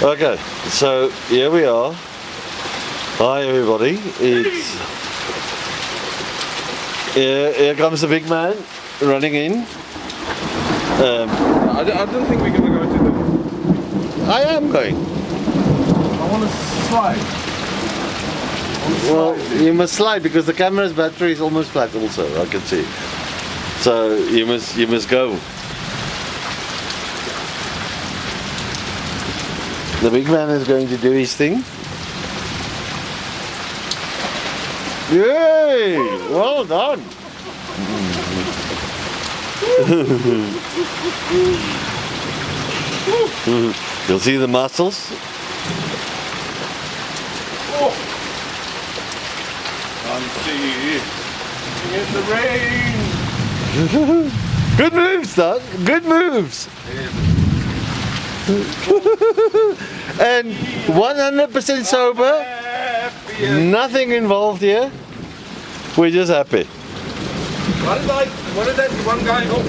Okay, so here we are. Hi everybody. It's here comes the big man running in. I don't think we're gonna go to the. I am going. I want to slide. Well, you must slide because the camera's battery is almost flat. Also, I can see. So you must go. The big man is going to do his thing. Yay! Well done. You'll see the muscles. Oh. Can't see in the rain. Good moves, Doug. Good moves. And 100% sober. Nothing involved here. We're just happy. What did that one guy go?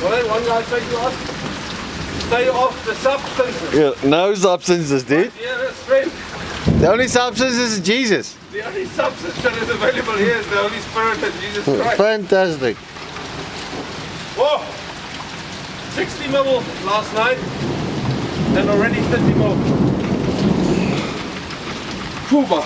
What did one guy say to us? Stay off the substances. Yeah, no substances, dude. Yeah, that's straight. The only substance is Jesus. The only substance that is available here is the Holy Spirit and Jesus Christ. Fantastic. Whoa! 60 mil last night and already 30 mil. Cuba.